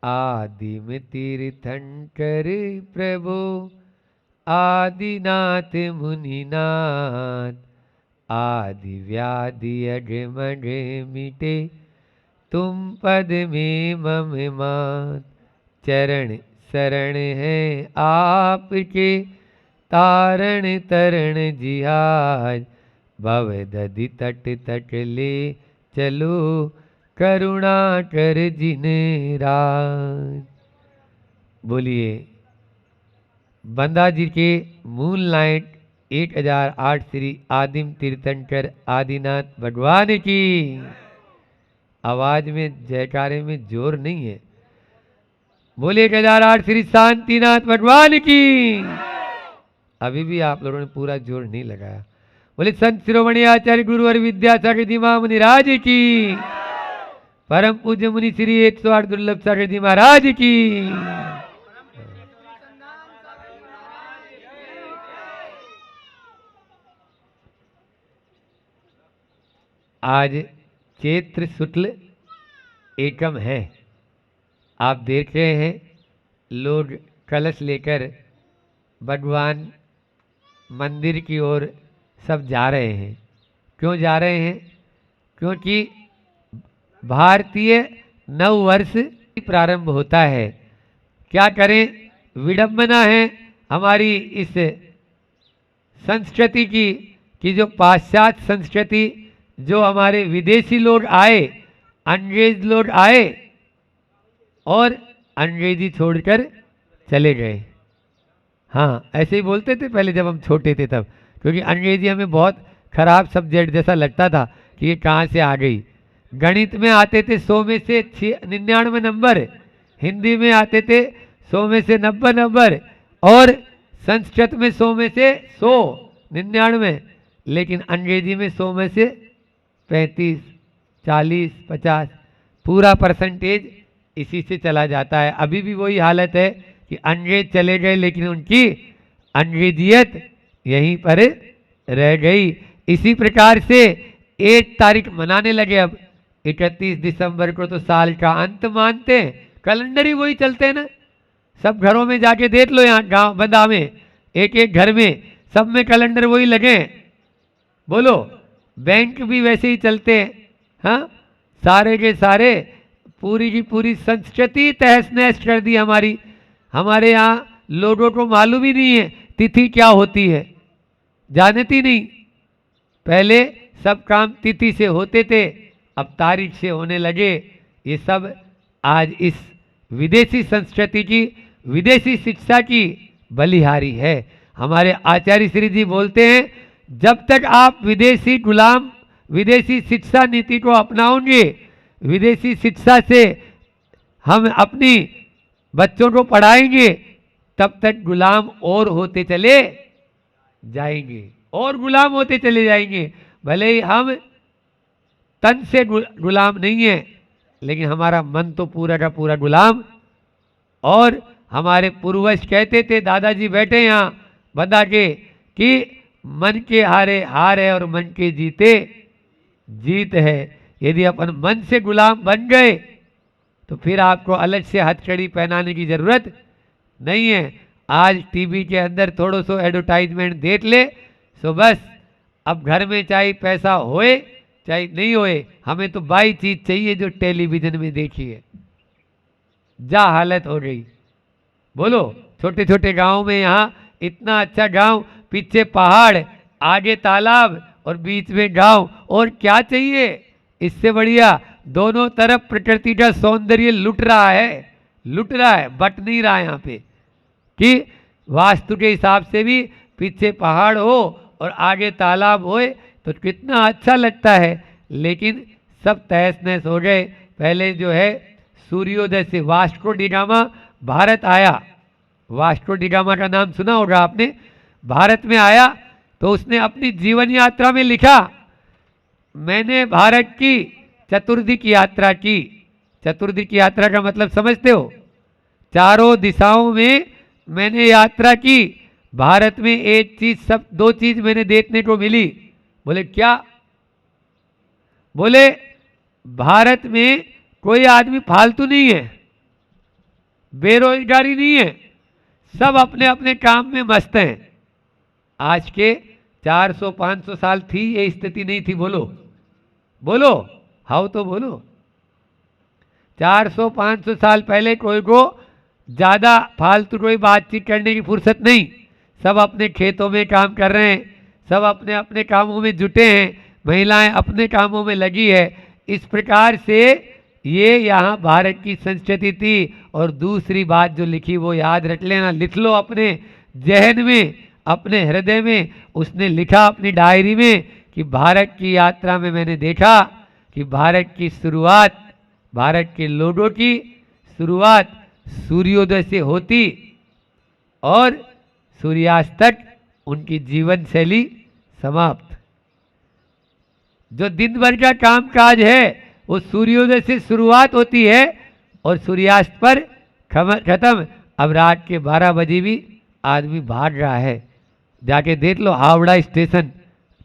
आदिम तीर्थंकर प्रभु आदिनाथ मुनिनाथ, आदि व्याधि अजमज मिटे तुम पद में मम मात। चरण शरण है आपके तारण तरण जिहाज, भव दधि तट तट ले चलो करुणा कर जिन राज। बोलिए बंदा जी के मून लाइट 1008 श्री आदिम तीर्थंकर आदिनाथ भगवान की। आवाज में जयकारे में जोर नहीं है। बोले 1008 श्री शांतिनाथ भगवान की। अभी भी आप लोगों ने पूरा जोर नहीं लगाया। बोले संत शिरोमणि आचार्य गुरुवर विद्यासागर दीमा मुनि राज की। परम पूज्य मुनि श्री 108 दुर्लभ सागर जी महाराज की। आज चैत्र शुक्ल एकम है। आप देख रहे हैं लोग कलश लेकर भगवान मंदिर की ओर सब जा रहे हैं। क्यों जा रहे हैं? क्योंकि भारतीय नव वर्ष प्रारंभ होता है। क्या करें, विडंबना है हमारी इस संस्कृति की कि जो पाश्चात्य संस्कृति, जो हमारे विदेशी लोग आए, अंग्रेज लोग आए और अंग्रेजी छोड़कर चले गए। हाँ, ऐसे ही बोलते थे पहले जब हम छोटे थे तब, क्योंकि अंग्रेजी हमें बहुत खराब सब्जेक्ट जैसा लगता था कि ये कहाँ से आ गई। गणित में आते थे 100 में से 99 नंबर, हिंदी में आते थे 100 में से 90 नंबर, और संस्कृत में 100 में से 100 99, लेकिन अंग्रेजी में 100 में से 35 40 50 पूरा परसेंटेज इसी से चला जाता है। अभी भी वही हालत है कि अंग्रेज चले गए लेकिन उनकी अंग्रेजियत यहीं पर रह गई। इसी प्रकार से 1 तारीख मनाने लगे। अब 31 दिसंबर को तो साल का अंत मानते हैं, कैलेंडर ही वही चलते हैं ना। सब घरों में जाके देख लो, यहाँ गांव बंदा में एक एक घर में सब में कैलेंडर वही लगे। बोलो, बैंक भी वैसे ही चलते हैं। हाँ, सारे के सारे पूरी की पूरी संस्कृति तहस नहस कर दी हमारी। हमारे यहाँ लोगों को मालूम ही नहीं है तिथि क्या होती है, जानती नहीं। पहले सब काम तिथि से होते थे, अब तारीख से होने लगे। ये सब आज इस विदेशी संस्कृति की, विदेशी शिक्षा की बलिहारी है। हमारे आचार्य श्री जी बोलते हैं, जब तक आप विदेशी गुलाम, विदेशी शिक्षा नीति को अपनाओगे, विदेशी शिक्षा से हम अपनी बच्चों को पढ़ाएंगे, तब तक गुलाम और होते चले जाएंगे, और गुलाम होते चले जाएंगे। भले ही हम तन से गुलाम नहीं है, लेकिन हमारा मन तो पूरा का पूरा गुलाम। और हमारे पूर्वज कहते थे, दादाजी बैठे यहाँ बता के, कि मन के हारे हार है और मन के जीते जीत है। यदि अपन मन से गुलाम बन गए तो फिर आपको अलग से हथकड़ी पहनाने की जरूरत नहीं है। आज टीवी के अंदर थोड़ा सा एडवर्टाइजमेंट देख ले तो बस, अब घर में चाहे पैसा होए चाहे नहीं होए, हमें तो बाई चीज चाहिए जो टेलीविजन में देखी है। जा हालत हो गई। बोलो, छोटे छोटे गांव में, यहाँ इतना अच्छा गांव, पीछे पहाड़, आगे तालाब और बीच में गांव, और क्या चाहिए इससे बढ़िया। दोनों तरफ प्रकृति का सौंदर्य लुट रहा है, लुट रहा है, बट नहीं रहा यहाँ पे। कि वास्तु के हिसाब से भी पीछे पहाड़ हो और आगे तालाब होए तो कितना अच्छा लगता है, लेकिन सब तहस नहस हो गए। पहले जो है सूर्योदय से वास्को डी गामा भारत आया। वास्को डी गामा का नाम सुना होगा आपने। भारत में आया तो उसने अपनी जीवन यात्रा में लिखा, मैंने भारत की चतुर्दिक यात्रा की। चतुर्दिक यात्रा का मतलब समझते हो? चारों दिशाओं में मैंने यात्रा की। भारत में एक चीज, सब 2 चीज मैंने देखने को मिली। बोले क्या? बोले भारत में कोई आदमी फालतू नहीं है। बेरोजगारी नहीं है, सब अपने अपने काम में मस्त हैं। आज के 400-500 साल थी ये स्थिति नहीं थी? बोलो बोलो, हाउ तो बोलो। 400-500 साल पहले कोई को ज़्यादा फालतू कोई बातचीत करने की फुर्सत नहीं, सब अपने खेतों में काम कर रहे हैं, सब अपने अपने कामों में जुटे हैं, महिलाएं अपने कामों में लगी है। इस प्रकार से ये यहाँ भारत की संस्कृति थी। और दूसरी बात जो लिखी वो याद रख लेना, लिख लो अपने जहन में, अपने हृदय में। उसने लिखा अपनी डायरी में कि भारत की यात्रा में मैंने देखा कि भारत की शुरुआत, भारत के लोगों की शुरुआत सूर्योदय से होती और सूर्यास्त तक उनकी जीवन शैली समाप्त। जो दिन भर का कामकाज है वो सूर्योदय से शुरुआत होती है और सूर्यास्त पर खत्म। अब रात के 12 बजे भी आदमी भाग रहा है। जाके देख लो हावड़ा स्टेशन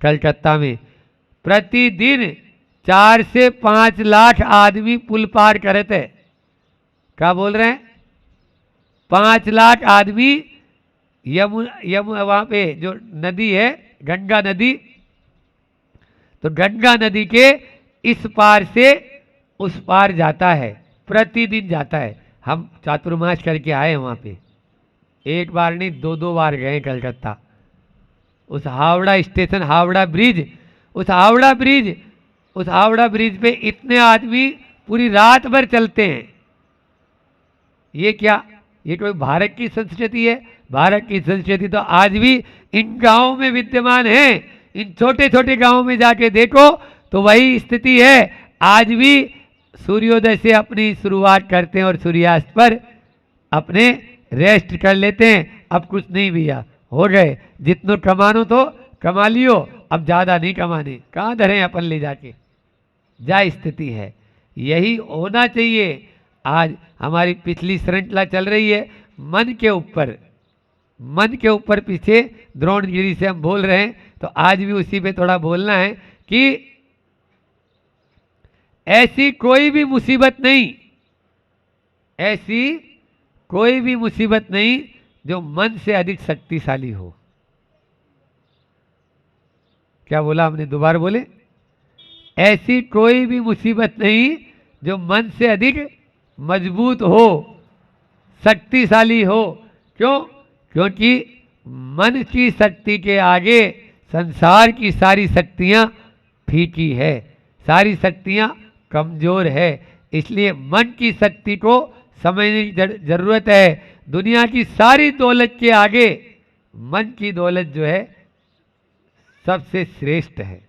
कलकत्ता में, प्रतिदिन 4 से 5 लाख आदमी पुल पार करे थे। क्या बोल रहे हैं? 5 लाख आदमी यमुना वहाँ पे जो नदी है गंगा नदी, तो गंगा नदी के इस पार से उस पार जाता है, प्रतिदिन जाता है। हम चातुर्मास करके आए हैं वहाँ पे, एक बार नहीं 2-2 बार गए कलकत्ता। उस हावड़ा स्टेशन, हावड़ा ब्रिज, उस हावड़ा ब्रिज पे इतने आदमी पूरी रात भर चलते हैं। ये क्या, ये कोई भारत की संस्कृति है? भारत की संस्कृति तो आज भी इन गांवों में विद्यमान है। इन छोटे छोटे गांवों में जाके देखो तो वही स्थिति है। आज भी सूर्योदय से अपनी शुरुआत करते हैं और सूर्यास्त पर अपने रेस्ट कर लेते हैं। अब कुछ नहीं भैया, हो गए, जितनो कमानो तो कमा लियो, अब ज़्यादा नहीं कमाने, कहाँ धरें अपन ले जाके, जा स्थिति है। यही होना चाहिए। आज हमारी पिछली श्रृंखला चल रही है मन के ऊपर, मन के ऊपर पीछे द्रोणगिरी से हम बोल रहे हैं, तो आज भी उसी पे थोड़ा बोलना है कि ऐसी कोई भी मुसीबत नहीं, ऐसी कोई भी मुसीबत नहीं जो मन से अधिक शक्तिशाली हो। क्या बोला हमने? दोबारा बोले, ऐसी कोई भी मुसीबत नहीं जो मन से अधिक मजबूत हो, शक्तिशाली हो। क्यों? क्योंकि मन की शक्ति के आगे संसार की सारी शक्तियां फीकी है, सारी शक्तियां कमजोर है। इसलिए मन की शक्ति को समझने की जरूरत है। दुनिया की सारी दौलत के आगे मन की दौलत जो है सबसे श्रेष्ठ है,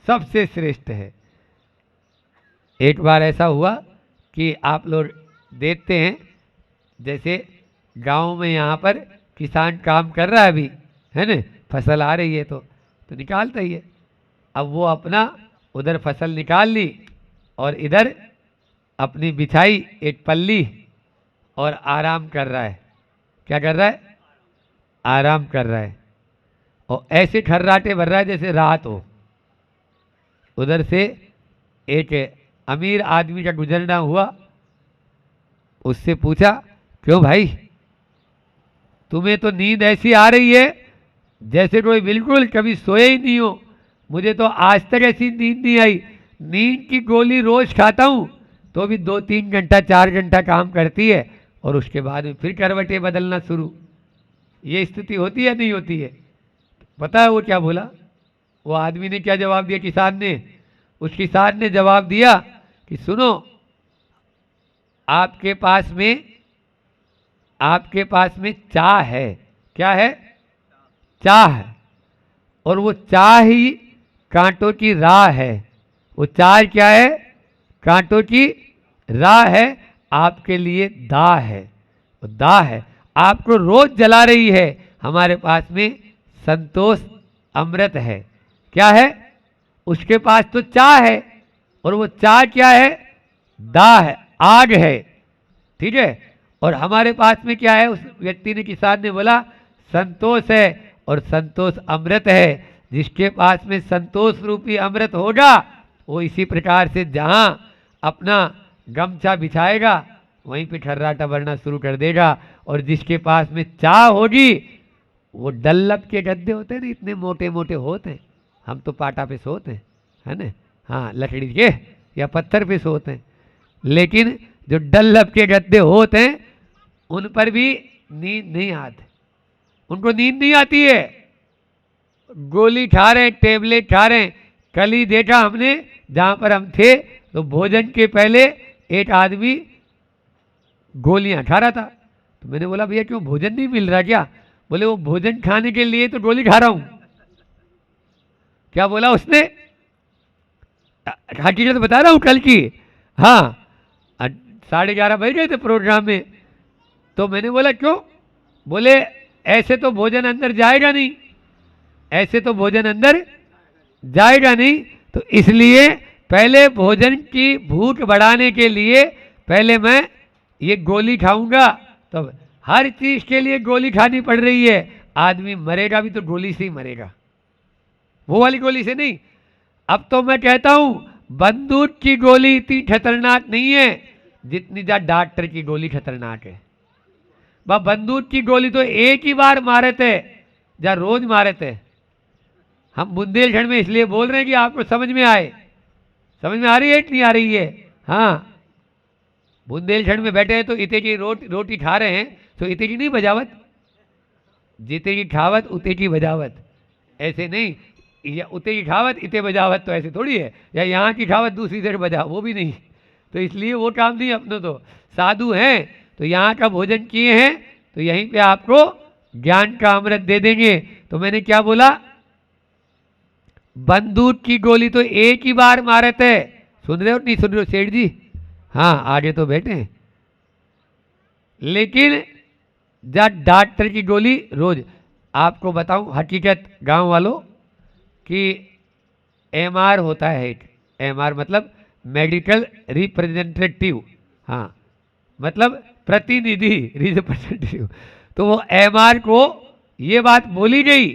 सबसे श्रेष्ठ है। एक बार ऐसा हुआ कि आप लोग देखते हैं, जैसे गांव में यहाँ पर किसान काम कर रहा है अभी, है ना, फसल आ रही है तो निकालता ही है। अब वो अपना उधर फसल निकाल ली और इधर अपनी बिछाई एक पल्ली और आराम कर रहा है। क्या कर रहा है? आराम कर रहा है। और ऐसे खर्राटे भर रहा है जैसे रात हो। उधर से एक अमीर आदमी का गुजरना हुआ, उससे पूछा, क्यों भाई, तुम्हें तो नींद ऐसी आ रही है जैसे कोई बिल्कुल कभी सोए ही नहीं हो। मुझे तो आज तक ऐसी नींद नहीं आई। नींद की गोली रोज खाता हूँ तो भी 2-3 घंटा 4 घंटा काम करती है और उसके बाद में फिर करवटें बदलना शुरू। ये स्थिति होती है नहीं होती है? पता है वो क्या बोला? वो आदमी ने क्या जवाब दिया किसान ने? उस किसान ने जवाब दिया कि सुनो, आपके पास में चाह है। क्या है? चाह है। और वो चाह ही कांटों की राह है। वो चाह क्या है? कांटों की राह है, आपके लिए दाह है। वो दाह है, आपको रोज जला रही है। हमारे पास में संतोष अमृत है। क्या है? उसके पास तो चाह है और वो चाह क्या है? दाह है, आग है। ठीक है। और हमारे पास में क्या है? उस व्यक्ति ने, किसान ने बोला, संतोष है और संतोष अमृत है। जिसके पास में संतोष रूपी अमृत होगा वो इसी प्रकार से जहां अपना गमछा बिछाएगा, वहीं पे ठर्राटा भरना शुरू कर देगा। और जिसके पास में चाह होगी, वो डल्लब के गद्दे होते हैं ना, इतने मोटे मोटे होते हैं, हम तो पाटा पे सोते हैं, है ना, हाँ, लकड़ी के या पत्थर पे सोते हैं, लेकिन जो डल्लब के गद्दे होते हैं उन पर भी नींद नहीं आती, उनको नींद नहीं आती है, गोली खा रहे हैं, टेबलेट खा रहे हैं। कल ही देखा हमने, जहाँ पर हम थे, तो भोजन के पहले एक आदमी गोलियां खा रहा था। तो मैंने बोला भैया क्यों, भोजन नहीं मिल रहा क्या? बोले वो भोजन खाने के लिए तो गोली खा रहा हूं। क्या बोला उसने? हकीकत तो बता रहा हूं कल की। हाँ, 11:30 बज गए थे प्रोग्राम में, तो मैंने बोला क्यों? बोले ऐसे तो भोजन अंदर जाएगा नहीं, ऐसे तो भोजन अंदर जाएगा नहीं, तो इसलिए पहले भोजन की भूख बढ़ाने के लिए पहले मैं ये गोली खाऊंगा। तो हर चीज के लिए गोली खानी पड़ रही है। आदमी मरेगा भी तो गोली से ही मरेगा, वो वाली गोली से नहीं। अब तो मैं कहता हूं बंदूक की गोली इतनी खतरनाक नहीं है जितनी जा डॉक्टर की गोली खतरनाक है। वह बंदूक की गोली तो एक ही बार मारे थे, जा रोज मारे थे। हम बुंदेलखंड में इसलिए बोल रहे हैं कि आपको समझ में आए। समझ में आ रही है कि नहीं आ रही है? हाँ, बुंदेलखंड में बैठे हैं तो इते की रोटी खा रहे हैं, तो इते की नहीं बजावत, जिते की खावत उते की बजावत, ऐसे नहीं। या उते की खावत इते बजावत, तो ऐसे थोड़ी है। या यहाँ की खावत दूसरी तरफ बजा, वो भी नहीं। तो इसलिए वो काम नहीं। अपने तो साधु हैं, तो यहाँ का भोजन किए हैं, तो यहीं पे आपको ज्ञान का अमृत दे देंगे। तो मैंने क्या बोला? बंदूक की गोली तो एक ही बार मारे थे। सुन रहे हो नहीं सुन रहे हो सेठ जी? हाँ, आगे तो बैठे हैं। लेकिन जब डॉक्टर की गोली रोज, आपको बताऊं हकीकत गांव वालों कि एमआर होता है एक, एमआर मतलब मेडिकल रिप्रेजेंटेटिव, हाँ, मतलब प्रतिनिधि रिप्रेजेंटेटिव। तो वो एमआर को ये बात बोली गई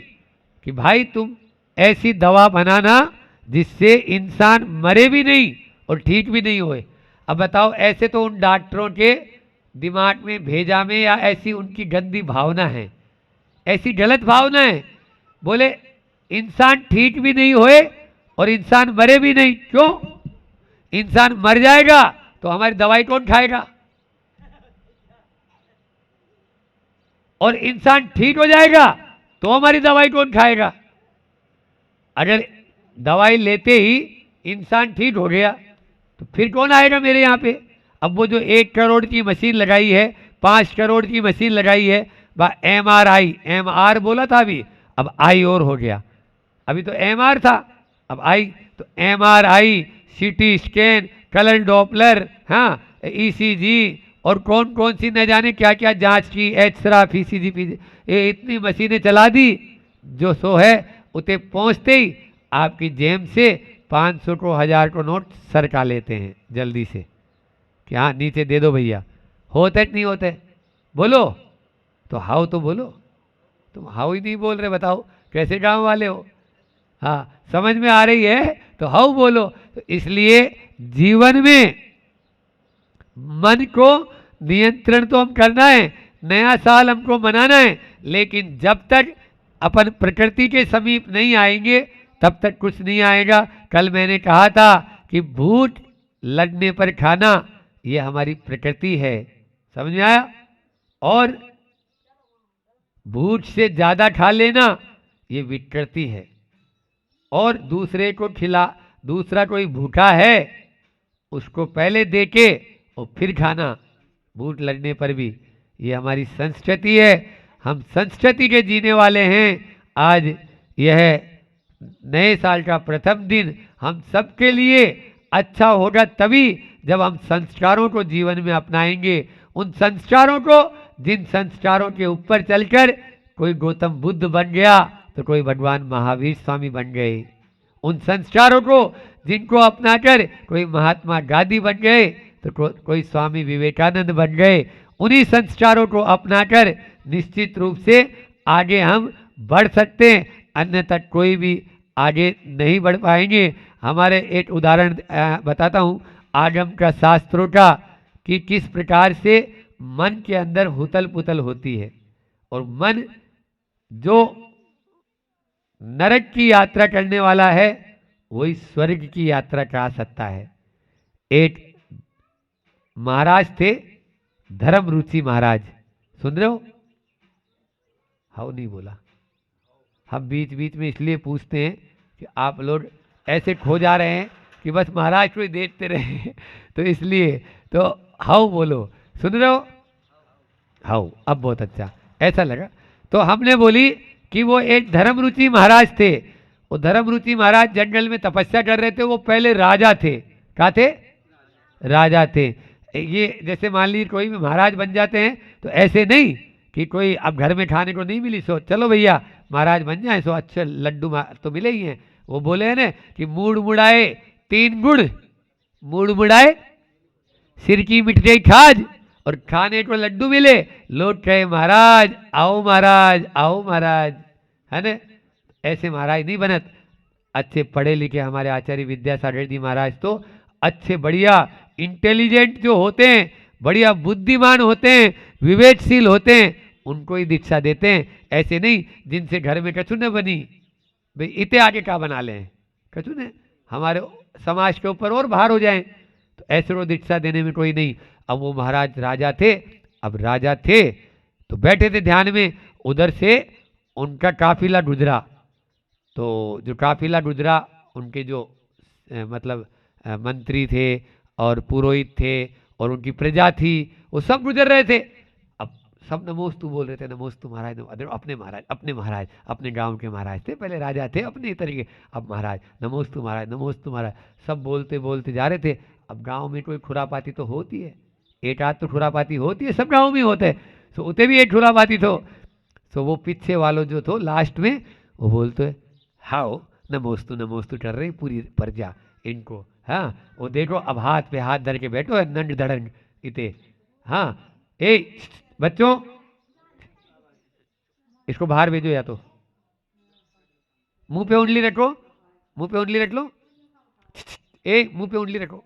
कि भाई तुम ऐसी दवा बनाना जिससे इंसान मरे भी नहीं और ठीक भी नहीं होए। अब बताओ, ऐसे तो उन डॉक्टरों के दिमाग में, भेजा में, या ऐसी उनकी गंदी भावना है, ऐसी गलत भावना है। बोले इंसान ठीक भी नहीं होए और इंसान मरे भी नहीं। क्यों? इंसान मर जाएगा तो हमारी दवाई कौन खाएगा? और इंसान ठीक हो जाएगा तो हमारी दवाई कौन खाएगा? अगर दवाई लेते ही इंसान ठीक हो गया तो फिर कौन आएगा मेरे यहाँ पे? अब वो जो 1 करोड़ की मशीन लगाई है, 5 करोड़ की मशीन लगाई है, वह MRI, MR बोला था अभी, अब आई और हो गया। अभी तो MR था, अब आई। तो MRI, CT scan, colour Doppler, हाँ, ECG और कौन कौन सी न जाने क्या क्या जांच की, एक्सरा, PCG, ये इतनी मशीनें चला दी, जो सो है उते पहुंचते ही आपकी जेब से 500 को 1000 को नोट सरका लेते हैं जल्दी से कि हाँ नीचे दे दो भैया। होते नहीं होते? बोलो तो हाउ, तो बोलो। तुम हाउ ही नहीं बोल रहे, बताओ कैसे गाँव वाले हो? हाँ, समझ में आ रही है तो हाउ बोलो। तो इसलिए जीवन में मन को नियंत्रण तो हम करना है, नया साल हमको मनाना है, लेकिन जब तक अपन प्रकृति के समीप नहीं आएंगे तब तक कुछ नहीं आएगा। कल मैंने कहा था कि भूख लगने पर खाना ये हमारी प्रकृति है, समझ में आया? और भूख से ज्यादा खा लेना ये विकृति है। और दूसरे को खिला, दूसरा कोई भूखा है उसको पहले देके और फिर खाना भूख लगने पर भी, ये हमारी संस्कृति है। हम संस्कृति के जीने वाले हैं। आज यह नए साल का प्रथम दिन हम सबके लिए अच्छा होगा तभी जब हम संस्कारों को जीवन में अपनाएंगे। उन संस्कारों को, जिन संस्कारों के ऊपर चलकर कोई गौतम बुद्ध बन गया तो कोई भगवान महावीर स्वामी बन गए। उन संस्कारों को जिनको अपनाकर कोई महात्मा गांधी बन गए तो कोई स्वामी विवेकानंद बन गए। उन्हीं संस्कारों को अपनाकर निश्चित रूप से आगे हम बढ़ सकते हैं, अन्यथा कोई भी आगे नहीं बढ़ पाएंगे। हमारे एक उदाहरण बताता हूँ आगम का, शास्त्रों का, कि किस प्रकार से मन के अंदर हुतल पुतल होती है, और मन जो नरक की यात्रा करने वाला है वही स्वर्ग की यात्रा करा सकता है। एक महाराज थे, धर्म रुचि महाराज, सुन रहे हो? हाउ नहीं बोला। हम बीच बीच में इसलिए पूछते हैं कि आप लोग ऐसे खो जा रहे हैं कि बस महाराज को ही देखते रहे तो इसलिए तो हाउ बोलो, सुन रहे हो? हाउ, अब बहुत अच्छा, ऐसा लगा। तो हमने बोली कि वो एक धर्म रुचि महाराज थे। वो धर्म रुचि महाराज जंगल में तपस्या कर रहे थे। वो पहले राजा थे। क्या थे? राजा थे। ये जैसे मान लीजिए कोई भी महाराज बन जाते हैं तो ऐसे नहीं कि कोई अब घर में खाने को नहीं मिली सो चलो भैया महाराज बन जाए, सो अच्छे लड्डू तो मिले ही हैं। वो बोले हैं ना कि मूड मुड़ाए तीन गुड़, मूड मुड़ाए सिर की मिट गई खाज, और खाने को लड्डू मिले, लोग कहे महाराज आओ महाराज आओ महाराज, है ना? ऐसे महाराज नहीं बनत। अच्छे पढ़े लिखे हमारे आचार्य विद्यासागर जी महाराज तो अच्छे बढ़िया इंटेलिजेंट जो होते हैं, बढ़िया बुद्धिमान होते हैं, विवेकशील होते हैं, उनको ही दीक्षा देते हैं। ऐसे नहीं जिनसे घर में कछु न बनी, भाई इतने आगे क्या बना लें, कछु न हमारे समाज के ऊपर और भार हो जाए, तो ऐसे को दीक्षा देने में कोई नहीं। अब वो महाराज राजा थे। अब राजा थे तो बैठे थे ध्यान में, उधर से उनका काफिला गुजरा। तो जो काफिला गुजरा, उनके जो मतलब मंत्री थे और पुरोहित थे और उनकी प्रजा थी, वो सब गुजर रहे थे। अब सब नमोस्तु बोल रहे थे, नमोस्तु महाराज, अपने महाराज, अपने महाराज, अपने गांव के महाराज थे, पहले राजा थे अपने तरीके, अब महाराज नमोस्तु महाराज, नमोस्तु महाराज, सब बोलते बोलते जा रहे थे। अब गांव में कोई खुरापाती तो होती है, एक आध तो खुरापाती होती है, सब गाँव में होते हैं। तो उतने भी एक खुरापाती तो वो पीछे वालों जो थो लास्ट में वो बोलते हाओ नमोस्तु नमोस्तु कर रहे पूरी प्रजा इनको। हाँ, वो देखो अब हाथ पे हाथ धर के बैठो है नंड धड़ंग इते। हाँ, ए बच्चों इसको बाहर भेजो, या तो मुंह पे उंगली रखो, मुंह पे उंगली रख लो, ए मुंह पे उंगली रखो।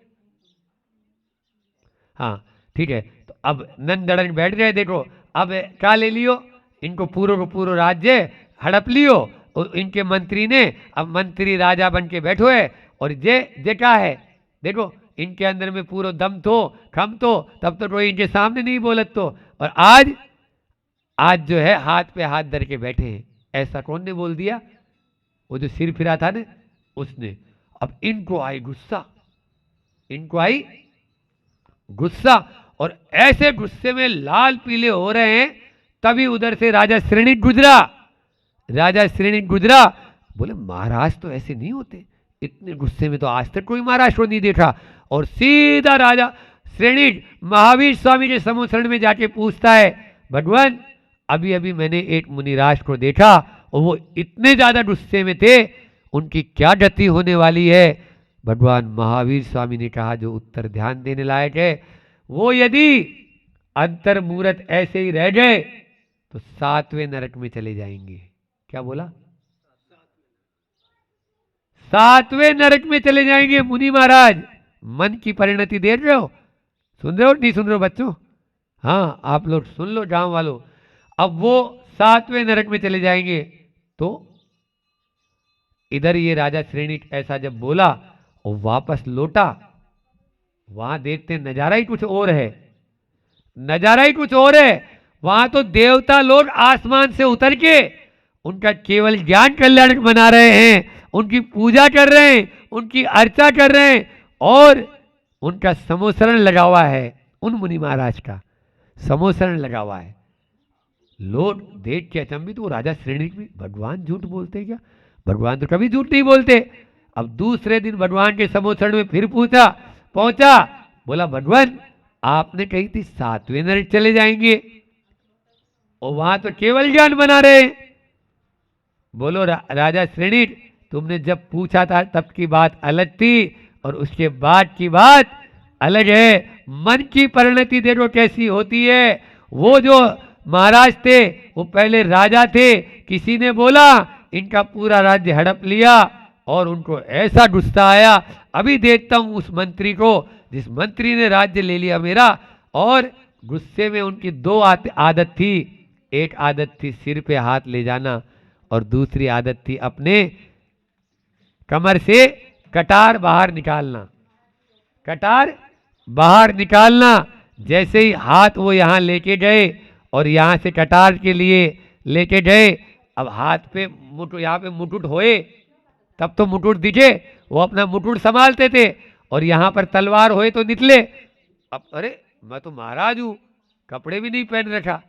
हाँ ठीक है। तो अब नंद धड़ंग बैठ गए। देखो अब क्या ले लियो, इनको पूरो को पूरो राज्य हड़प लियो, और इनके मंत्री ने, अब मंत्री राजा बन के बैठो है, और जे क्या है देखो इनके अंदर में पूरा दम तो खम तो, तब तो कोई इनके सामने नहीं बोलत तो। और आज जो है हाथ पे हाथ धर के बैठे हैं। ऐसा कौन ने बोल दिया? वो जो सिर फिरा था ना उसने। अब इनको आई गुस्सा, इनको आई गुस्सा, और ऐसे गुस्से में लाल पीले हो रहे हैं। तभी उधर से राजा श्रेणिक गुजरा। राजा श्रेणिक गुजरा, बोले महाराज तो ऐसे नहीं होते, इतने गुस्से में तो आज तक कोई महाराज को नहीं देखा। और सीधा राजा श्रेणिक महावीर स्वामी के समुद्र में जाके पूछता है, भगवान अभी अभी मैंने एक मुनिराज को देखा और वो इतने ज्यादा गुस्से में थे, उनकी क्या गति होने वाली है? भगवान महावीर स्वामी ने कहा जो उत्तर ध्यान देने लायक है, वो यदि अंतर मूर्त ऐसे ही रह गए तो 7वें नरक में चले जाएंगे। क्या बोला? 7वें नरक में चले जाएंगे मुनि महाराज। मन की परिणति देख रहे हो? सुन रहे हो नहीं सुन रहे हो बच्चों? हाँ आप लोग सुन लो गांव वालों। अब वो 7वें नरक में चले जाएंगे। तो इधर ये राजा श्रेणिक ऐसा जब बोला और वापस लौटा, वहां देखते नजारा ही कुछ और है, नजारा ही कुछ और है। वहां तो देवता लोग आसमान से उतर के उनका केवल ज्ञान कल्याण बना रहे हैं, उनकी पूजा कर रहे हैं, उनकी अर्चा कर रहे हैं, और उनका समोसरण लगा हुआ है। उन मुनि महाराज का समोसरण लगा हुआ है। लोग देख के अचंभित, वो राजा श्रेणिक भी, भगवान झूठ बोलते क्या? भगवान तो कभी झूठ नहीं बोलते। अब दूसरे दिन भगवान के समोसरण में फिर पहुंचा, बोला भगवान आपने कही थी 7वें नरक चले जाएंगे और वहां तो केवल ज्ञान बना रहे। बोलो राजा श्रेणिक, तुमने जब पूछा था तब की बात अलग थी और उसके बाद की बात अलग है। मन की परिणति देखो कैसी होती है। वो जो महाराज थे वो पहले राजा थे, किसी ने बोला इनका पूरा राज्य हड़प लिया और उनको ऐसा गुस्सा आया, अभी देखता हूं उस मंत्री को, जिस मंत्री ने राज्य ले लिया मेरा, और गुस्से में उनकी दो आदत थी। एक आदत थी सिर पे हाथ ले जाना और दूसरी आदत थी अपने कमर से कटार बाहर निकालना। कटार बाहर निकालना, जैसे ही हाथ वो यहाँ लेके गए और यहाँ से कटार के लिए लेके गए, अब हाथ पे यहाँ पे मुकुट होए, तब तो मुकुट दिखे, वो अपना मुकुट संभालते थे, और यहाँ पर तलवार होए तो निकले। अब अरे मैं तो महाराज हूँ, कपड़े भी नहीं पहन रखा।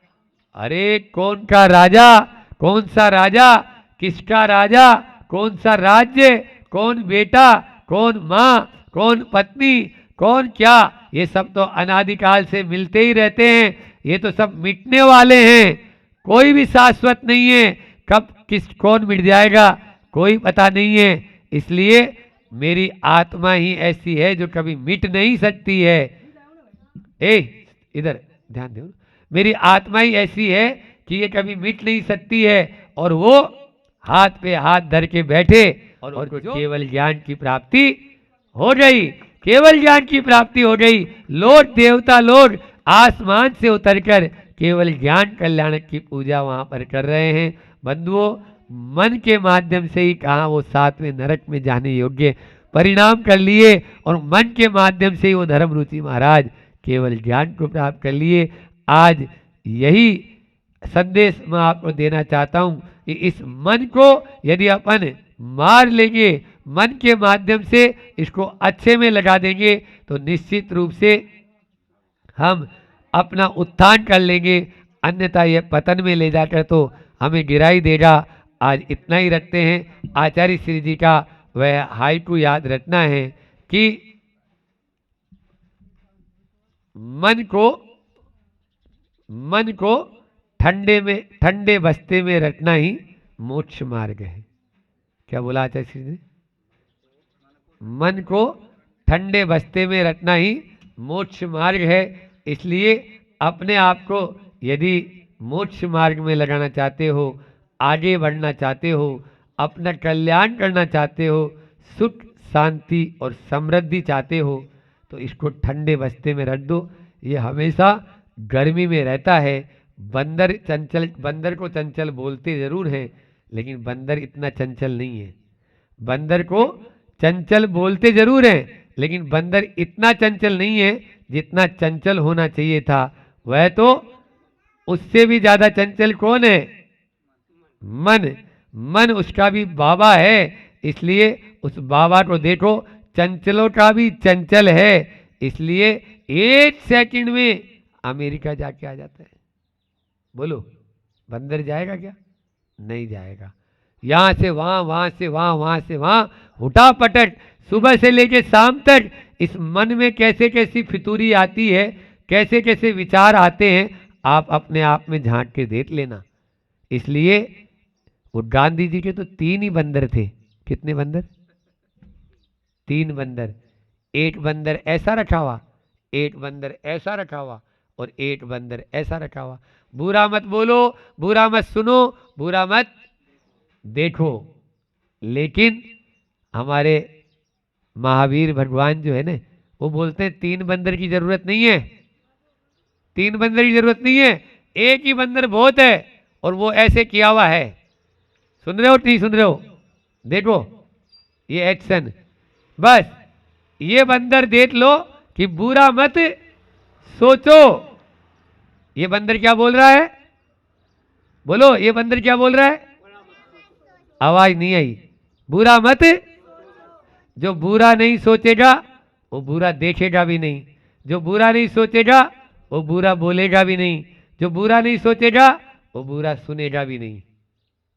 अरे कौन का राजा, कौन सा राजा, किसका राजा, कौन सा राज्य, कौन बेटा, कौन माँ, कौन पत्नी, कौन क्या, ये सब तो अनादिकाल से मिलते ही रहते हैं। ये तो सब मिटने वाले हैं, कोई भी शाश्वत नहीं है। कब किस कौन मिट जाएगा कोई पता नहीं है। इसलिए मेरी आत्मा ही ऐसी है जो कभी मिट नहीं सकती है। इधर ध्यान दो, मेरी आत्मा ही ऐसी है कि ये कभी मिट नहीं सकती है। और वो हाथ पे हाथ धर के बैठे और केवल ज्ञान की प्राप्ति हो गई, केवल ज्ञान की प्राप्ति हो गई। लोग देवता लोग आसमान से उतरकर केवल ज्ञान कल्याणक की पूजा वहां पर कर रहे हैं। बंधुओं, मन के माध्यम से ही कहा वो सातवें नरक में जाने योग्य परिणाम कर लिए, और मन के माध्यम से ही वो धर्म रुचि महाराज केवल ज्ञान को प्राप्त कर लिए। आज यही संदेश मैं आपको देना चाहता हूं कि इस मन को यदि अपन मार लेंगे, मन के माध्यम से इसको अच्छे में लगा देंगे, तो निश्चित रूप से हम अपना उत्थान कर लेंगे। अन्यथा यह पतन में ले जाकर तो हमें गिराई देगा। आज इतना ही रखते हैं। आचार्य श्री जी का वह हाइकू याद रखना है कि मन को ठंडे बस्ते में रखना ही मोक्ष मार्ग है। क्या बोला आचार्य श्री जी? मन को ठंडे बस्ते में रखना ही मोक्ष मार्ग है। इसलिए अपने आप को यदि मोक्ष मार्ग में लगाना चाहते हो, आगे बढ़ना चाहते हो, अपना कल्याण करना चाहते हो, सुख शांति और समृद्धि चाहते हो, तो इसको ठंडे बस्ते में रख दो। ये हमेशा गर्मी में रहता है। बंदर को चंचल बोलते जरूर हैं, लेकिन बंदर इतना चंचल नहीं है। बंदर को चंचल बोलते जरूर हैं, लेकिन बंदर इतना चंचल नहीं है जितना चंचल होना चाहिए था। वह तो उससे भी ज्यादा चंचल कौन है? मन उसका भी बाबा है। इसलिए उस बाबा को देखो, चंचलों का भी चंचल है। इसलिए 1 सेकंड में अमेरिका जाके आ जाता है। बोलो, बंदर जाएगा क्या? नहीं जाएगा। यहां से वहां, वहां से वहां, वहां से वहां, हुटा पटट, सुबह से लेके शाम तक इस मन में कैसे कैसी फितूरी आती है, कैसे कैसे विचार आते हैं, आप अपने आप में झांक के देख लेना। इसलिए वो गांधी जी के तो 3 ही बंदर थे। कितने बंदर? 3 बंदर। एक बंदर ऐसा रखा हुआ, एक बंदर ऐसा रखा हुआ, और एक बंदर ऐसा रखा हुआ। बुरा मत बोलो, बुरा मत सुनो, बुरा मत देखो। लेकिन हमारे महावीर भगवान जो है ना, वो बोलते हैं 3 बंदर की जरूरत नहीं है। 3 बंदर की जरूरत नहीं है, एक ही बंदर बहुत है, और वो ऐसे किया हुआ है। सुन रहे हो नहीं सुन रहे हो? देखो ये एक्शन। बस ये बंदर देख लो कि बुरा मत सोचो। ये बंदर क्या बोल रहा है? बोलो, ये बंदर क्या बोल रहा है? आवाज नहीं आई। बुरा मत। जो बुरा नहीं सोचेगा वो बुरा देखेगा भी नहीं। जो बुरा नहीं सोचेगा वो बुरा बोलेगा भी नहीं। जो बुरा नहीं सोचेगा वो बुरा सुनेगा भी नहीं।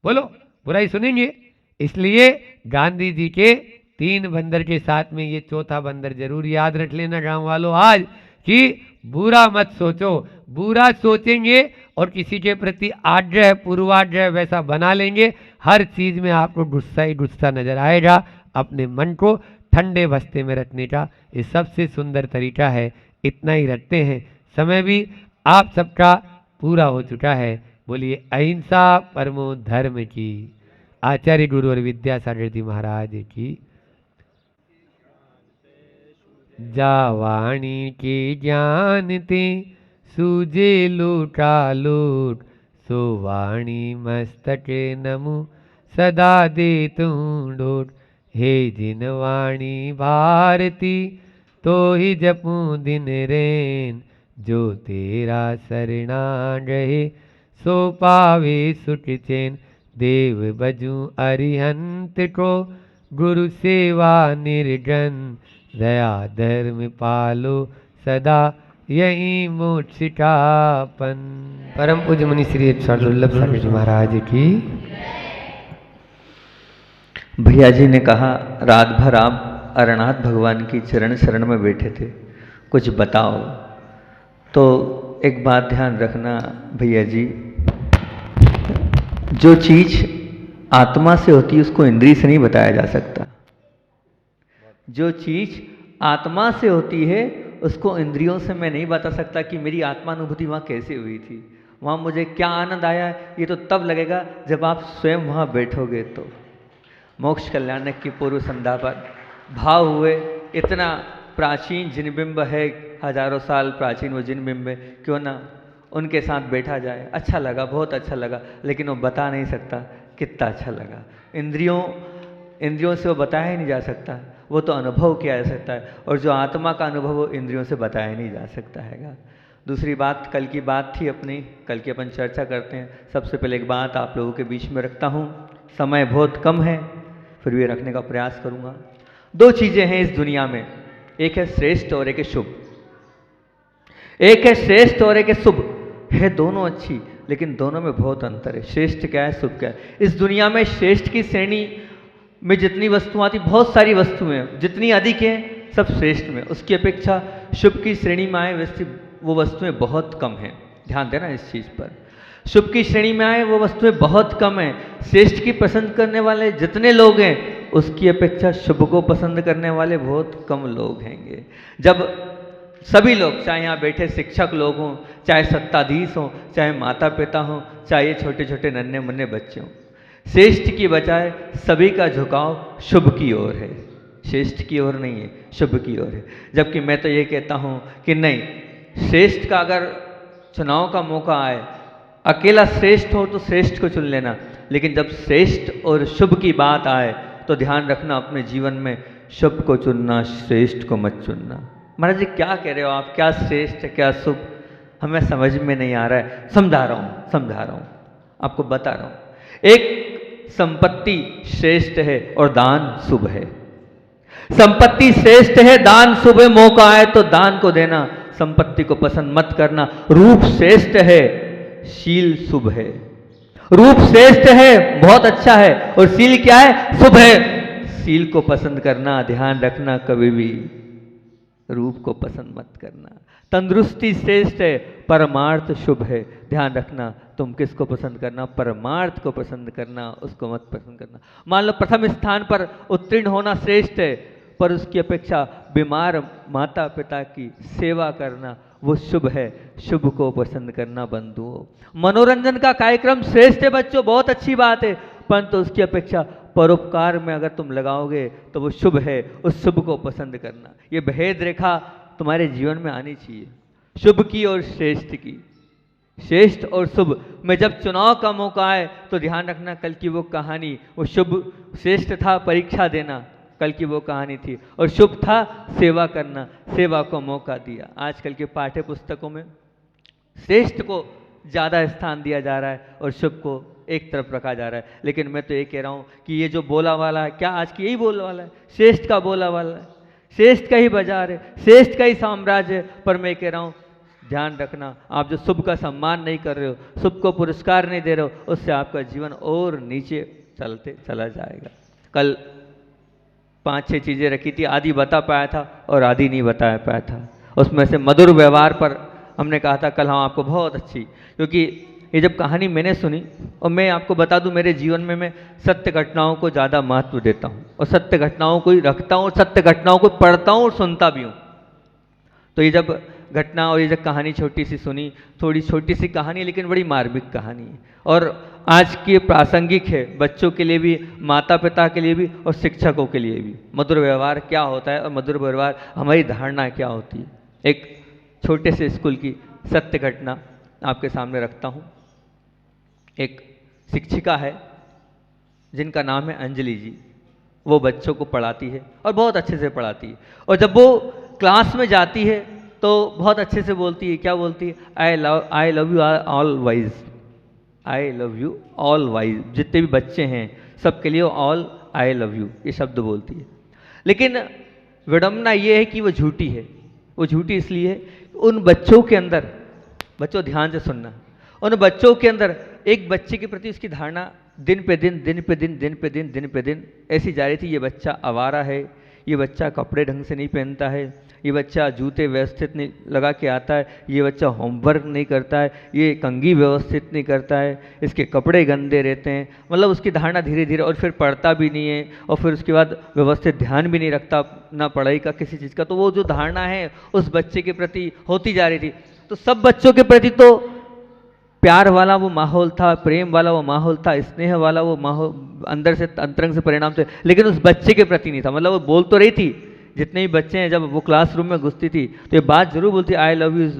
बोलो, बुराई सुनेंगे। इसलिए गांधी जी के 3 बंदर के साथ में ये चौथा बंदर जरूर याद रख लेना गांव वालों आज, कि बुरा मत सोचो। बुरा सोचेंगे और किसी के प्रति आग्रह पूर्वाग्रह वैसा बना लेंगे, हर चीज में आपको गुस्सा ही गुस्सा नजर आएगा। अपने मन को ठंडे बस्ते में रखने का ये सबसे सुंदर तरीका है। इतना ही रखते हैं, समय भी आप सबका पूरा हो चुका है। बोलिए अहिंसा परमो धर्म की। आचार्य गुरु और विद्यासागर जी महाराज की जा वाणी के जानते सूजे लूटा लूट, सो वाणी मस्तक नमु सदा दे तू डोट। हे जिन वाणी भारती तो ही जपूं दिन रैन, जो तेरा सरना रहे सो पावे सुख चैन। देव बजूं अरिहंत को गुरु सेवा निर्जन, दया धर्म पालो सदा यही मोक्ष का पन। परम पूज्य मुनि श्री अक्षर दुर्लभ सागर जी महाराज की। भैया जी ने कहा रात भर आप अरनाथ भगवान की चरण शरण में बैठे थे, कुछ बताओ। तो एक बात ध्यान रखना भैया जी, जो चीज आत्मा से होती है उसको इंद्रिय से नहीं बताया जा सकता। जो चीज आत्मा से होती है उसको इंद्रियों से मैं नहीं बता सकता कि मेरी आत्मानुभूति वहाँ कैसे हुई थी, वहाँ मुझे क्या आनंद आया। ये तो तब लगेगा जब आप स्वयं वहाँ बैठोगे। तो मोक्ष कल्याणक की पूर्व संध्या पर भाव हुए, इतना प्राचीन जिनबिंब है, हजारों साल प्राचीन वो जिनबिंब है, क्यों ना उनके साथ बैठा जाए। अच्छा लगा, बहुत अच्छा लगा, लेकिन वो बता नहीं सकता कितना अच्छा लगा। इंद्रियों से वो बताया ही नहीं जा सकता, वो तो अनुभव किया जा सकता है। और जो आत्मा का अनुभव वो इंद्रियों से बताया नहीं जा सकता हैगा। दूसरी बात, कल की बात थी अपनी, कल की अपन चर्चा करते हैं। सबसे पहले एक बात आप लोगों के बीच में रखता हूँ, समय बहुत कम है फिर भी रखने का प्रयास करूँगा। दो चीज़ें हैं इस दुनिया में, एक है श्रेष्ठ और एक है शुभ। एक है श्रेष्ठ और एक है शुभ, है दोनों अच्छी, लेकिन दोनों में बहुत अंतर है। श्रेष्ठ क्या है, शुभ क्या है। इस दुनिया में श्रेष्ठ की श्रेणी में जितनी वस्तुएं आती, बहुत सारी वस्तुएं जितनी अधिक हैं सब श्रेष्ठ में, उसकी अपेक्षा शुभ की श्रेणी में आए वैसी वो वस्तुएं बहुत कम हैं। ध्यान देना इस चीज़ पर, शुभ की श्रेणी में आए वो वस्तुएं बहुत कम हैं। श्रेष्ठ की पसंद करने वाले जितने लोग हैं उसकी अपेक्षा शुभ को पसंद करने वाले बहुत कम लोग हैंगे। जब सभी लोग, चाहे यहाँ बैठे शिक्षक लोग हों, चाहे सत्ताधीश हों, चाहे माता पिता हों, चाहे छोटे छोटे नन्हे मुन्ने बच्चे हों, श्रेष्ठ की बजाय सभी का झुकाव शुभ की ओर है, श्रेष्ठ की ओर नहीं है, शुभ की ओर है। जबकि मैं तो ये कहता हूँ कि नहीं, श्रेष्ठ का अगर चुनाव का मौका आए, अकेला श्रेष्ठ हो तो श्रेष्ठ को चुन लेना, लेकिन जब श्रेष्ठ और शुभ की बात आए तो ध्यान रखना अपने जीवन में शुभ को चुनना, श्रेष्ठ को मत चुनना। महाराज जी क्या कह रहे हो आप, क्या श्रेष्ठ क्या शुभ, हमें समझ में नहीं आ रहा है। समझा रहा हूँ, आपको बता रहा हूँ। एक संपत्ति श्रेष्ठ है और दान शुभ है। संपत्ति श्रेष्ठ है, दान शुभ है। मौका आए तो दान को देना, संपत्ति को पसंद मत करना। रूप श्रेष्ठ है, शील शुभ है। रूप श्रेष्ठ है, बहुत अच्छा है, और शील क्या है, शुभ है। शील को पसंद करना, ध्यान रखना, कभी भी रूप को पसंद मत करना। तंदुरुस्ती श्रेष्ठ है, परमार्थ शुभ है। ध्यान रखना, तुम किसको पसंद करना, परमार्थ को पसंद करना, उसको मत पसंद करना। मान लो प्रथम स्थान पर उत्तीर्ण होना श्रेष्ठ है, पर उसकी अपेक्षा बीमार माता पिता की सेवा करना वो शुभ है। शुभ को पसंद करना बंधुओं। मनोरंजन का कार्यक्रम श्रेष्ठ है बच्चों, बहुत अच्छी बात है, परंतु उसकी अपेक्षा परोपकार में अगर तुम लगाओगे तो वो शुभ है। उस शुभ को पसंद करना, ये भेद रेखा तुम्हारे जीवन में आनी चाहिए, शुभ की और श्रेष्ठ की। श्रेष्ठ और शुभ में जब चुनाव का मौका आए तो ध्यान रखना, कल की वो कहानी, वो शुभ श्रेष्ठ था परीक्षा देना, कल की वो कहानी थी, और शुभ था सेवा करना, सेवा को मौका दिया। आजकल के पाठ्य पुस्तकों में श्रेष्ठ को ज़्यादा स्थान दिया जा रहा है और शुभ को एक तरफ रखा जा रहा है। लेकिन मैं तो ये कह रहा हूँ कि ये जो बोला वाला है, क्या आज की यही बोला वाला है, श्रेष्ठ का बोला वाला है, श्रेष्ठ का ही बाजार है, श्रेष्ठ का ही साम्राज्य है। पर मैं कह रहा हूँ ध्यान रखना, आप जो शुभ का सम्मान नहीं कर रहे हो, शुभ को पुरस्कार नहीं दे रहे हो, उससे आपका जीवन और नीचे चलते चला जाएगा। कल 5-6 चीज़ें रखी थी, आधी बता पाया था और आधी नहीं बता पाया था। उसमें से मधुर व्यवहार पर हमने कहा था कल, हाँ आपको बहुत अच्छी, क्योंकि ये जब कहानी मैंने सुनी, और मैं आपको बता दूं मेरे जीवन में मैं सत्य घटनाओं को ज़्यादा महत्व देता हूँ और सत्य घटनाओं को ही रखता हूँ और सत्य घटनाओं को पढ़ता हूँ और सुनता भी हूँ। तो ये जब घटना और ये जब कहानी छोटी सी सुनी, थोड़ी छोटी सी कहानी लेकिन बड़ी मार्मिक कहानी है, और आज के प्रासंगिक है, बच्चों के लिए भी, माता पिता के लिए भी और शिक्षकों के लिए भी। मधुर व्यवहार क्या होता है और मधुर व्यवहार हमारी धारणा क्या होती है। एक छोटे से स्कूल की सत्य घटना आपके सामने रखता हूँ। एक शिक्षिका है जिनका नाम है अंजलि जी। वो बच्चों को पढ़ाती है और बहुत अच्छे से पढ़ाती है, और जब वो क्लास में जाती है तो बहुत अच्छे से बोलती है। क्या बोलती है? I love you all wise, I love you all wise. जितने भी बच्चे हैं सबके लिए ऑल आई लव यू ये शब्द बोलती है। लेकिन विडंबना ये है कि वो झूठी है। वो झूठी इसलिए है, उन बच्चों के अंदर, बच्चों ध्यान से सुनना, उन बच्चों के अंदर एक बच्चे के प्रति उसकी धारणा दिन पे दिन ऐसी जा रही थी। ये बच्चा आवारा है, ये बच्चा कपड़े ढंग से नहीं पहनता है, ये बच्चा जूते व्यवस्थित नहीं लगा के आता है, ये बच्चा होमवर्क नहीं करता है, ये कंघी व्यवस्थित नहीं करता है, इसके कपड़े गंदे रहते हैं। मतलब उसकी धारणा धीरे धीरे, और फिर पढ़ता भी नहीं है, और फिर उसके बाद व्यवस्थित ध्यान भी नहीं रखता ना पढ़ाई का किसी चीज़ का। तो वो जो धारणा है उस बच्चे के प्रति होती जा रही थी। तो सब बच्चों के प्रति तो प्यार वाला वो माहौल था, प्रेम वाला वो माहौल था, स्नेह वाला वो माहौल अंदर से अंतरंग से परिणाम थे, लेकिन उस बच्चे के प्रति नहीं था। मतलब वो बोल तो रही थी, जितने भी बच्चे हैं, जब वो क्लासरूम में घुसती थी तो ये बात जरूर बोलती, आई लव यू,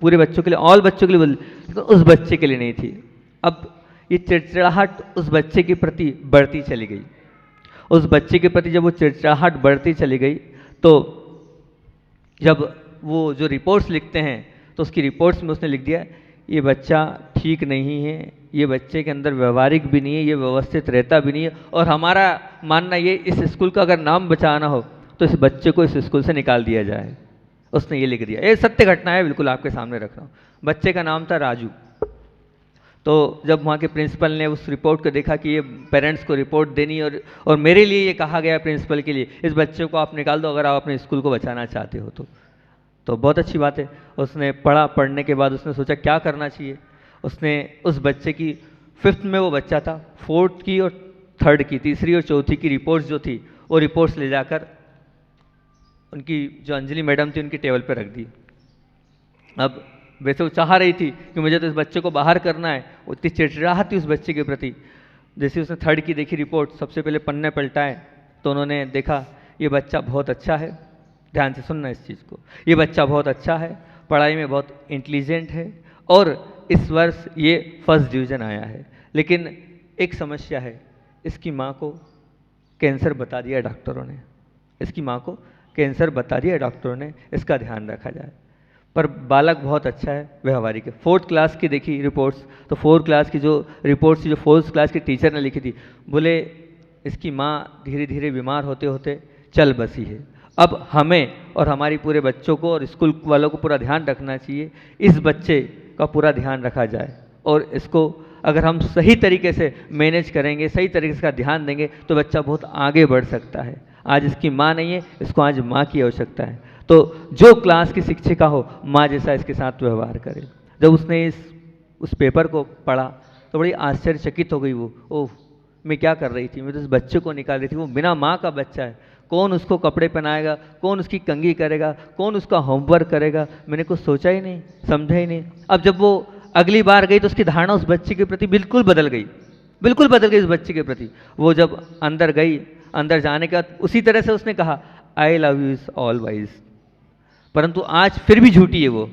पूरे बच्चों के लिए, ऑल बच्चों के लिए बोलती, लेकिन उस बच्चे के लिए नहीं थी। अब ये चिड़चिड़ाहट उस बच्चे के प्रति बढ़ती चली गई। उस बच्चे के प्रति जब वो चिड़चिड़ाहट बढ़ती चली गई, तो जब वो जो रिपोर्ट्स लिखते हैं तो उसकी रिपोर्ट्स में उसने लिख दिया, ये बच्चा ठीक नहीं है, ये बच्चे के अंदर व्यवहारिक भी नहीं है, ये व्यवस्थित रहता भी नहीं है, और हमारा मानना ये, इस स्कूल का अगर नाम बचाना हो तो इस बच्चे को इस स्कूल से निकाल दिया जाए। उसने ये लिख दिया। ये सत्य घटना है, बिल्कुल आपके सामने रख रहा हूँ। बच्चे का नाम था राजू। तो जब वहाँ के प्रिंसिपल ने उस रिपोर्ट को देखा कि ये पेरेंट्स को रिपोर्ट देनी, और मेरे लिए ये कहा गया प्रिंसिपल के लिए, इस बच्चे को आप निकाल दो अगर आप अपने स्कूल को बचाना चाहते हो तो बहुत अच्छी बात है। उसने पढ़ने के बाद उसने सोचा क्या करना चाहिए। उसने उस बच्चे की 5th में वो बच्चा था, 4th की और 3rd की, तीसरी और चौथी की रिपोर्ट्स जो थी वो रिपोर्ट्स ले जाकर उनकी जो अंजलि मैडम थी उनकी टेबल पर रख दी। अब वैसे वो चाह रही थी कि मुझे तो इस बच्चे को बाहर करना है, उतनी चिड़चिड़ाहट थी उस बच्चे के प्रति। जैसे उसने 3rd की देखी रिपोर्ट, सबसे पहले पन्ने पलटाए तो उन्होंने देखा ये बच्चा बहुत अच्छा है। ध्यान से सुनना इस चीज़ को, ये बच्चा बहुत अच्छा है, पढ़ाई में बहुत इंटेलिजेंट है, और इस वर्ष ये 1st डिवीज़न आया है। लेकिन एक समस्या है, इसकी माँ को कैंसर बता दिया डॉक्टरों ने, इसकी माँ को कैंसर बता दिया डॉक्टरों ने, इसका ध्यान रखा जाए। पर बालक बहुत अच्छा है, व्यवहारिक है। 4th क्लास की देखी रिपोर्ट्स, तो 4th क्लास की जो रिपोर्ट्स थी, जो 4th क्लास की टीचर ने लिखी थी, बोले इसकी माँ धीरे धीरे बीमार होते होते चल बसी है। अब हमें और हमारी पूरे बच्चों को और स्कूल वालों को पूरा ध्यान रखना चाहिए, इस बच्चे का पूरा ध्यान रखा जाए, और इसको अगर हम सही तरीके से मैनेज करेंगे, सही तरीके से इसका ध्यान देंगे तो बच्चा बहुत आगे बढ़ सकता है। आज इसकी माँ नहीं है, इसको आज माँ की आवश्यकता है। तो जो क्लास की शिक्षिका हो, माँ जैसा इसके साथ व्यवहार करे। जब उसने उस पेपर को पढ़ा तो बड़ी आश्चर्यचकित हो गई वो, ओह मैं क्या कर रही थी, मैं तो इस बच्चे को निकाल रही थी, वो बिना माँ का बच्चा है, कौन उसको कपड़े पहनाएगा, कौन उसकी कंघी करेगा, कौन उसका होमवर्क करेगा, मैंने कुछ सोचा ही नहीं, समझा ही नहीं। अब जब वो अगली बार गई तो उसकी धारणा उस बच्चे के प्रति बिल्कुल बदल गई, बिल्कुल बदल गई उस बच्चे के प्रति। वो जब अंदर गई, अंदर जाने के बाद उसी तरह से उसने कहा I love you is all wise, परंतु आज फिर भी झूठी है वो,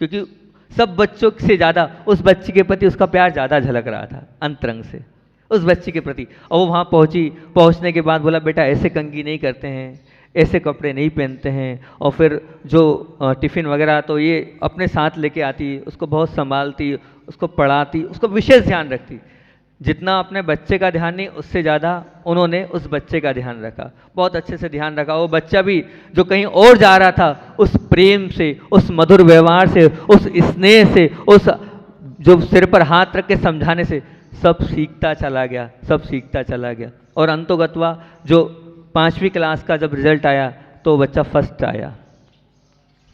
क्योंकि सब बच्चों से ज़्यादा उस बच्चे के प्रति उसका प्यार ज़्यादा झलक रहा था अंतरंग से उस बच्चे के प्रति। और वो वहाँ पहुँचने के बाद बोला बेटा ऐसे कंघी नहीं करते हैं, ऐसे कपड़े नहीं पहनते हैं, और फिर जो टिफ़िन वगैरह तो ये अपने साथ लेके आती, उसको बहुत संभालती, उसको पढ़ाती, उसको विशेष ध्यान रखती। जितना अपने बच्चे का ध्यान नहीं, उससे ज़्यादा उन्होंने उस बच्चे का ध्यान रखा, बहुत अच्छे से ध्यान रखा। वो बच्चा भी जो कहीं और जा रहा था, उस प्रेम से, उस मधुर व्यवहार से, उस स्नेह से, उस जो सिर पर हाथ रख के समझाने से सब सीखता चला गया, सब सीखता चला गया। और अंतोगत्वा जो 5वीं क्लास का जब रिजल्ट आया तो बच्चा फर्स्ट आया।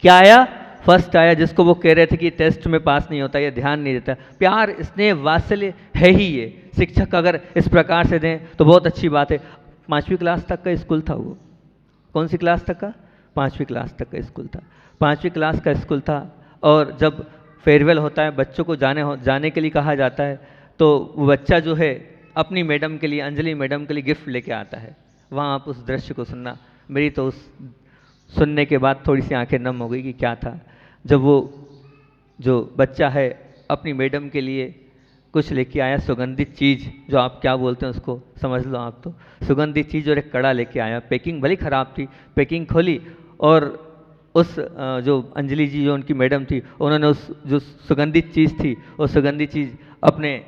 क्या आया? फर्स्ट आया। जिसको वो कह रहे थे कि टेस्ट में पास नहीं होता, ये ध्यान नहीं देता। प्यार, स्नेह, वात्सल्य है ही ये। शिक्षक अगर इस प्रकार से दें तो बहुत अच्छी बात है। 5वीं क्लास तक का स्कूल था वो। कौन सी क्लास तक का? 5वीं क्लास तक का स्कूल था। 5वीं क्लास का स्कूल था। और जब फेयरवेल होता है, बच्चों को जाने के लिए कहा जाता है, तो वो बच्चा जो है अपनी मैडम के लिए, अंजलि मैडम के लिए गिफ्ट लेके आता है। वहाँ आप उस दृश्य को सुनना, मेरी तो उस सुनने के बाद थोड़ी सी आंखें नम हो गई कि क्या था। जब वो जो बच्चा है अपनी मैडम के लिए कुछ लेके आया, सुगंधित चीज़, जो आप क्या बोलते हैं उसको समझ लो आप, तो सुगंधित चीज़ और एक कड़ा लेके आया। पैकिंग भली ख़राब थी, पैकिंग खोली और उस जो अंजलि जी जो उनकी मैडम थी, उन्होंने उस जो सुगंधित चीज़ थी वो सुगंधित चीज़ अपने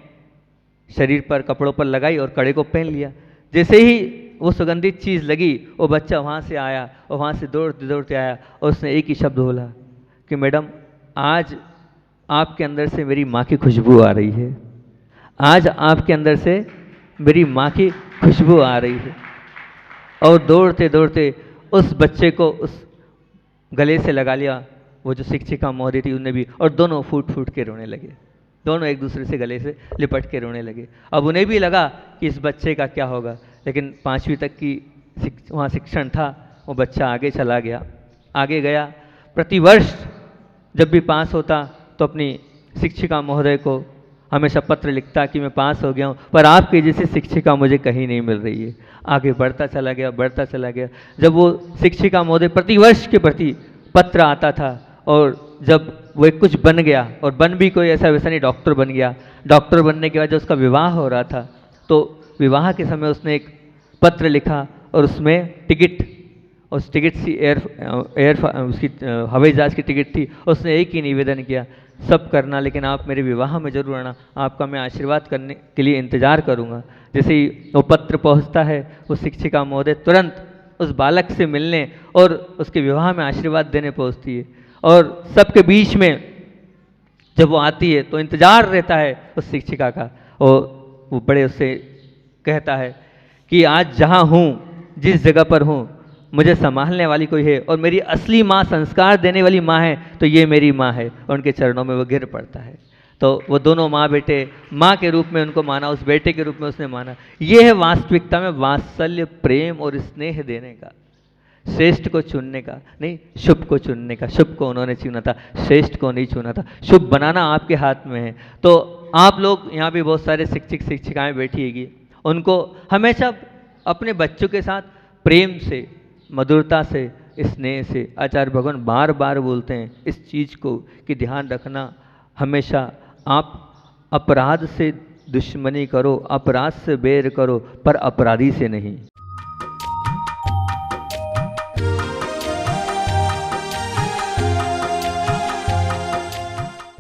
शरीर पर, कपड़ों पर लगाई और कड़े को पहन लिया। जैसे ही वो सुगंधित चीज़ लगी, वो बच्चा वहाँ से आया और वहाँ से दौड़ते दौड़ते आया और उसने एक ही शब्द बोला कि मैडम, आज आपके अंदर से मेरी माँ की खुशबू आ रही है, आज आपके अंदर से मेरी माँ की खुशबू आ रही है। और दौड़ते दौड़ते उस बच्चे को उस गले से लगा लिया। वो जो शिक्षिका महोदय थी उन्हें भी, और दोनों फूट फूट के रोने लगे, दोनों एक दूसरे से गले से लिपट के रोने लगे। अब उन्हें भी लगा कि इस बच्चे का क्या होगा, लेकिन 5वीं तक की वहाँ शिक्षण था, वो बच्चा आगे चला गया, आगे गया। प्रतिवर्ष जब भी पास होता तो अपनी शिक्षिका महोदय को हमेशा पत्र लिखता कि मैं पास हो गया हूँ, पर आपकी जैसी शिक्षिका मुझे कहीं नहीं मिल रही है। आगे बढ़ता चला गया, बढ़ता चला गया। जब वो शिक्षिका महोदय प्रतिवर्ष के प्रति पत्र आता था, और जब वो एक कुछ बन गया, और बन भी कोई ऐसा वैसा नहीं, डॉक्टर बन गया। डॉक्टर बनने के बाद जब उसका विवाह हो रहा था, तो विवाह के समय उसने एक पत्र लिखा और उसमें टिकट, उस टिकट सी उसकी हवाई जहाज़ की टिकट थी। उसने एक ही निवेदन किया, सब करना लेकिन आप मेरे विवाह में जरूर आना, आपका मैं आशीर्वाद करने के लिए इंतज़ार करूँगा। जैसे ही वो पत्र पहुँचता है, वो शिक्षिका महोदय तुरंत उस बालक से मिलने और उसके विवाह में आशीर्वाद देने पहुँचती है। और सबके बीच में जब वो आती है तो इंतज़ार रहता है उस शिक्षिका का, और वो बड़े उससे कहता है कि आज जहाँ हूँ, जिस जगह पर हूँ, मुझे संभालने वाली कोई है, और मेरी असली माँ, संस्कार देने वाली माँ है, तो ये मेरी माँ है। और उनके चरणों में वो गिर पड़ता है। तो वो दोनों माँ बेटे, माँ के रूप में उनको माना, उस बेटे के रूप में उसने माना। ये है वास्तविकता में वात्सल्य, प्रेम और स्नेह देने का, श्रेष्ठ को चुनने का नहीं, शुभ को चुनने का। शुभ को उन्होंने चुना था, श्रेष्ठ को नहीं चुना था। शुभ बनाना आपके हाथ में है। तो आप लोग यहाँ पे बहुत सारे शिक्षक शिक्षिकाएं बैठी हैगी, उनको हमेशा अपने बच्चों के साथ प्रेम से, मधुरता से, स्नेह से, आचार्य भगवान बार बार बोलते हैं इस चीज़ को कि ध्यान रखना, हमेशा आप अपराध से दुश्मनी करो, अपराध से बैर करो, पर अपराधी से नहीं।